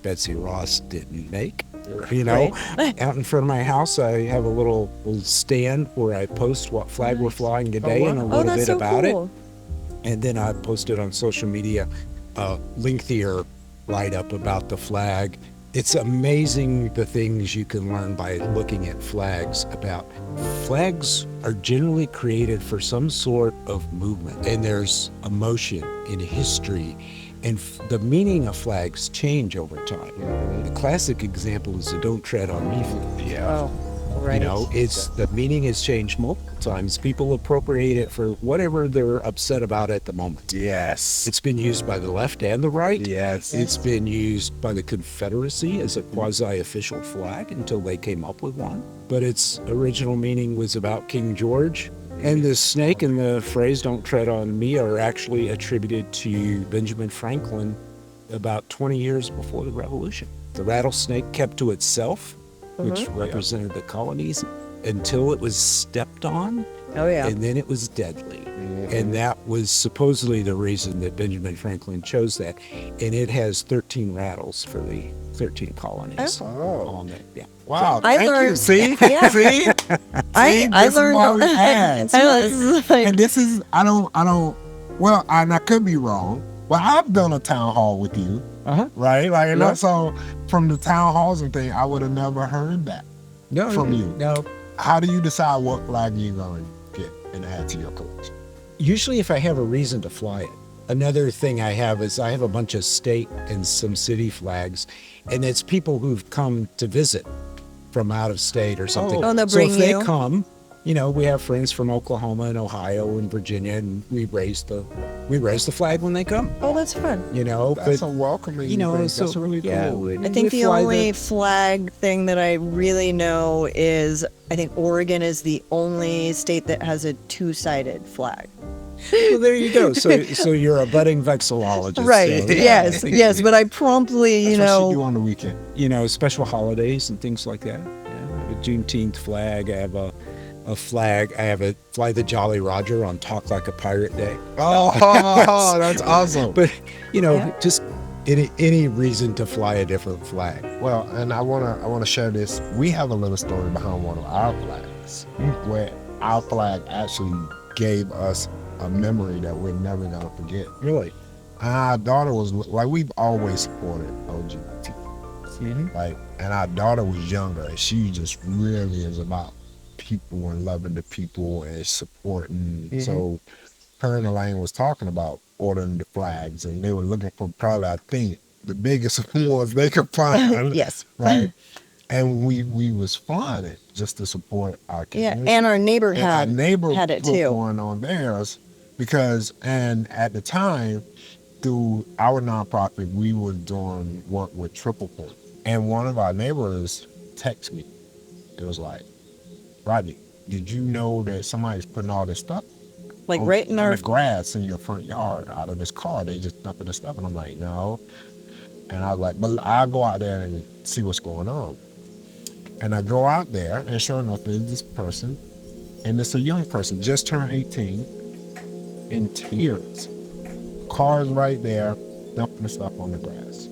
Betsy Ross didn't make. You know, out in front of my house, I have a little stand where I post what flag we're flying today and a little that's bit so about cool. it. And then I posted on social media a lengthier write-up about the flag. It's amazing the things you can learn by looking at flags. Flags are generally created for some sort of movement, and there's emotion in history, and the meaning of flags change over time. The classic example is the "Don't Tread on Me" flag. Oh, right. You know, it's the meaning has changed multiple times. People appropriate it for whatever they're upset about at the moment. Yes. It's been used by the left and the right. Yes. It's been used by the Confederacy as a quasi-official flag until they came up with one. But its original meaning was about King George. And the snake and the phrase "Don't tread on me" are actually attributed to Benjamin Franklin about 20 years before the Revolution. The rattlesnake kept to itself, which represented the colonies, until it was stepped on. Oh, yeah. And then it was deadly. And that was supposedly the reason that Benjamin Franklin chose that. And it has 13 rattles for the 13 colonies on it. Yeah. Wow. I thank you. learned- See? Yeah. See? I This is learned. why we ask. Like, And this is, I don't, well, and I could be wrong, but I've done a town hall with you, right? Like, and so from the town halls and thing, I would have never heard that from you. No. How do you decide what flag you're going to get and add to your collection? Usually if I have a reason to fly it. Another thing I have is I have a bunch of state and some city flags, and it's people who've come to visit from out of state or something. Oh, and they'll so bring if they you? come, you know, we have friends from Oklahoma and Ohio and Virginia, and we raise the flag when they come. oh, that's fun. You know, That's a welcoming you know, thing. so That's really cool. I think the only flag thing that I really know is I think Oregon is the only state that has a two-sided flag. Well, there you go. So you're a budding vexillologist. Right. So, Yes. But I promptly, That's what you do on the weekend. you know, special holidays and things like that. Yeah, a Juneteenth flag. I have a flag. I have a Fly the Jolly Roger on Talk Like a Pirate Day. Oh, that's awesome. But you know, Yeah. just any reason to fly a different flag. Well, and I wanna share this. We have a little story behind one of our flags, where our flag actually gave us a memory that we're never gonna forget. Really? Our daughter was like, we've always supported LGBT, like, and our daughter was younger, and she just really is about people and loving the people and supporting. So her and Elaine was talking about ordering the flags, and they were looking for probably, I think, the biggest ones they could find. Yes. Right. And we was flying it just to support our Yeah. community. And our neighbor And our had neighbor had it put too. one on theirs because, and at the time, through our nonprofit, we were doing work with Triple Point. And one of our neighbors texted me. It was like, Rodney, did you know that somebody's putting all this stuff Like right in on our the grass in your front yard out of this car? They just dumping the stuff. And I'm like, no. And I was like, but I'll go out there and see what's going on. And I go out there, and sure enough, there's this person, and it's a young person, just turned 18, in tears. Cars right there, dumping the stuff on the grass.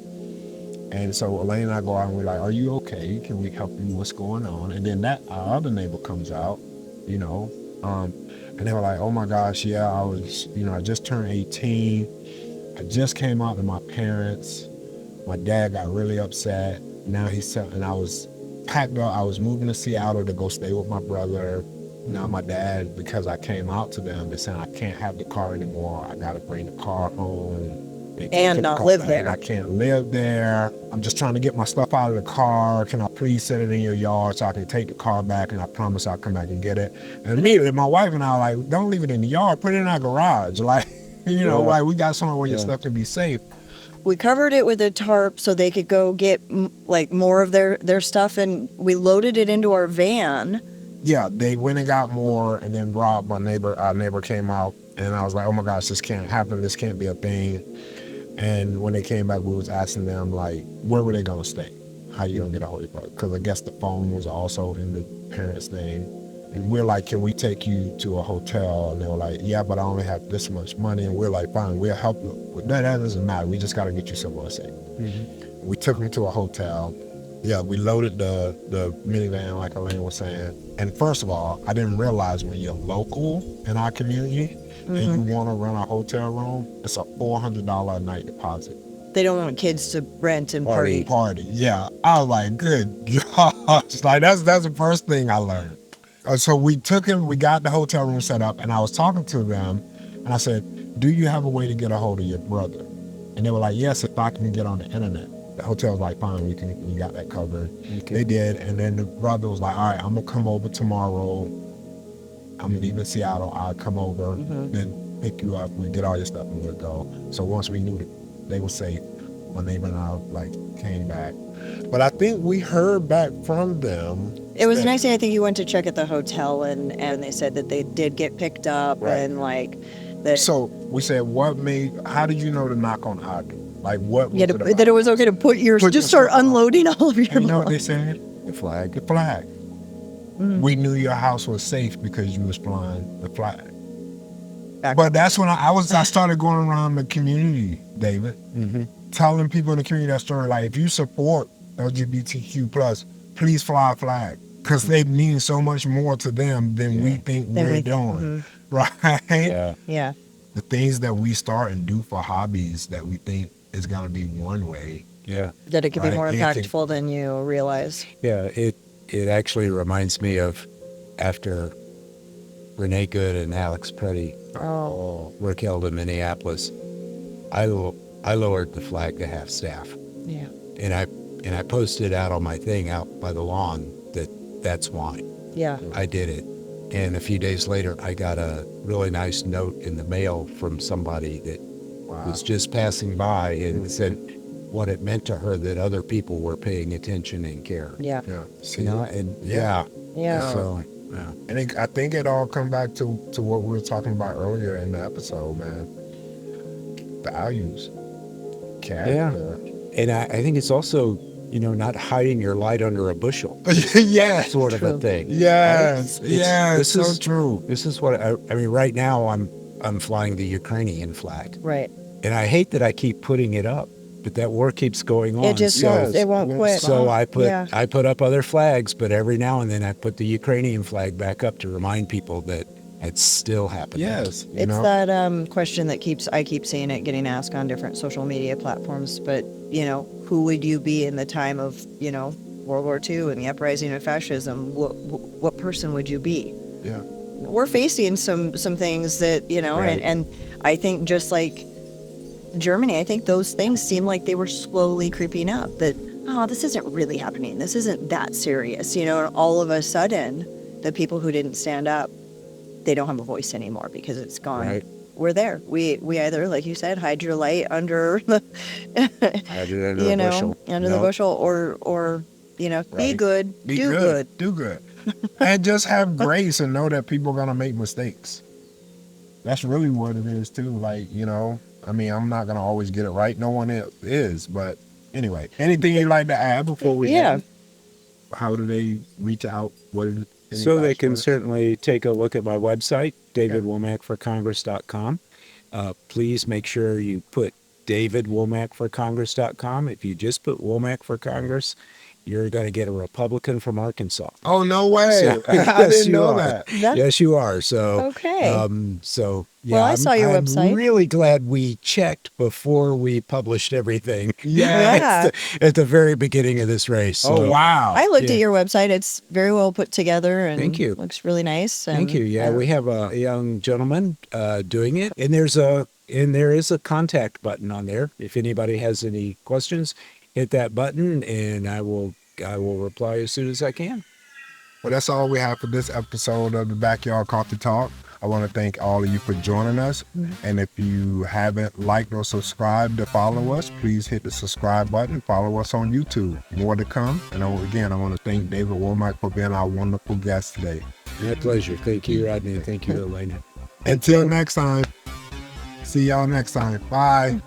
And so Elaine and I go out and we're like, are you okay? Can we help you? What's going on? And then our other neighbor comes out, you know, and they were like, oh my gosh, yeah, I just turned 18. I just came out to my parents. My dad got really upset. Now and I was packed up. I was moving to Seattle to go stay with my brother. Now my dad, because I came out to them, they said I can't have the car anymore. I got to bring the car home. And not live there. And I can't live there. I'm just trying to get my stuff out of the car. Can I please set it in your yard so I can take the car back, and I promise I'll come back and get it. And immediately my wife and I were like, don't leave it in the yard. Put it in our garage. Like, like we got somewhere where your stuff can be safe. We covered it with a tarp so they could go get like more of their stuff, and we loaded it into our van. Yeah, they went and got more, and then Rob, our neighbor came out, and I was like, oh my gosh, this can't happen. This can't be a thing. And when they came back, we was asking them, like, where were they going to stay? How you going to get a hold of it? Because I guess the phone was also in the parents' name. And we're like, can we take you to a hotel? And they were like, yeah, but I only have this much money. And we're like, fine, we'll help you. But that doesn't matter. We just got to get you somewhere safe. Mm-hmm. We took them to a hotel. Yeah, we loaded the minivan, like Elaine was saying. And first of all, I didn't realize when you're local in our community and you want to rent a hotel room, it's a $400 a night deposit. They don't want kids to rent and party. Yeah, I was like, good gosh, like that's the first thing I learned. So we took him, we got the hotel room set up, and I was talking to them, and I said, do you have a way to get a hold of your brother? And they were like, yes, if I can get on the internet. The hotel was like, fine, we got that covered. Okay. They did, and then the brother was like, all right, I'm gonna come over tomorrow. I'm leaving Seattle. I'll come over, then pick you up. We get all your stuff and we'll go. So once we knew that they were safe, my neighbor and I like came back. But I think we heard back from them. It was nice. I think you went to check at the hotel, and they said that they did get picked up, Right. and like that. So we said, how did you know to knock on our door? Like what was Yeah, it about? that it was okay to put your Put just your start stuff on. unloading all of your. And you know what they said? The flag. The flag. We knew your house was safe because you was flying the flag. But that's when I started going around the community, David, telling people in the community that story. Like, if you support LGBTQ+, please fly a flag. Because they mean so much more to them than we think we're doing. Right? Yeah. The things that we start and do for hobbies that we think is going to be one way. Yeah. That it could be Right. more Anything. impactful than you realize. Yeah, it actually reminds me of after Renee Good and Alex Preddy were killed in Minneapolis. I lowered the flag to half staff, Yeah. and I posted out on my thing out by the lawn that's why Yeah. I did it. And a few days later, I got a really nice note in the mail from somebody that was just passing by and said what it meant to her that other people were paying attention and care. Yeah. Yeah. See, You know, and yeah. Yeah. So, yeah. And I think it all come back to what we were talking about earlier in the episode, man. Values. Character. And I think it's also, not hiding your light under a bushel Yes. sort of a True. thing. Yes. Right? Yes. This So is true. This is what I mean. Right now, I'm flying the Ukrainian flag, Right. and I hate that I keep putting it up, but that war keeps going on. It just so, won't. It won't quit. So I Yeah. put up other flags, but every now and then I put the Ukrainian flag back up to remind people that it's still happening. Yes. You It's know? that question that I keep seeing it getting asked on different social media platforms. But who would you be in the time of World War II and the uprising of fascism? What person would you be? Yeah. We're facing some things that Right. and I think just like Germany, I think those things seem like they were slowly creeping up. That this isn't really happening. This isn't that serious. And all of a sudden, the people who didn't stand up, they don't have a voice anymore because it's gone. Right. We're there. We either, like you said, hide your light under the Hide it under the bushel. under the bushel, or be Right. good, Be do good. Do good. And just have grace and know that people are going to make mistakes. That's really what it is, too. Like, I mean, I'm not going to always get it right. No one is. But anyway, anything you'd like to add before we Yeah. end? How do they reach out? What is any So they last can words? certainly take a look at my website, davidwomackforcongress.com. Please make sure you put davidwomackforcongress.com. If you just put Womack for Congress, you're going to get a Republican from Arkansas. Oh, no way. So- I Yes, didn't you know are. that. Yes, you are. So Okay. So yeah, Well, I saw your I'm website. really glad we checked before we published everything. Yeah. At the very beginning of this race. Oh, So, wow. I looked Yeah. at your website. It's very well put together and Thank you. looks really nice. And, Thank you. Yeah, we have a young gentleman doing it, and there is a contact button on there. If anybody has any questions, hit that button, and I will reply as soon as I can. Well, that's all we have for this episode of the Backyard Coffee Talk. I want to thank all of you for joining us. And if you haven't liked or subscribed to follow us, please hit the subscribe button. Follow us on YouTube. More to come. And again, I want to thank David Womack for being our wonderful guest today. My pleasure. Thank you, Rodney, and thank you, Elena. Until next time, see y'all next time. Bye.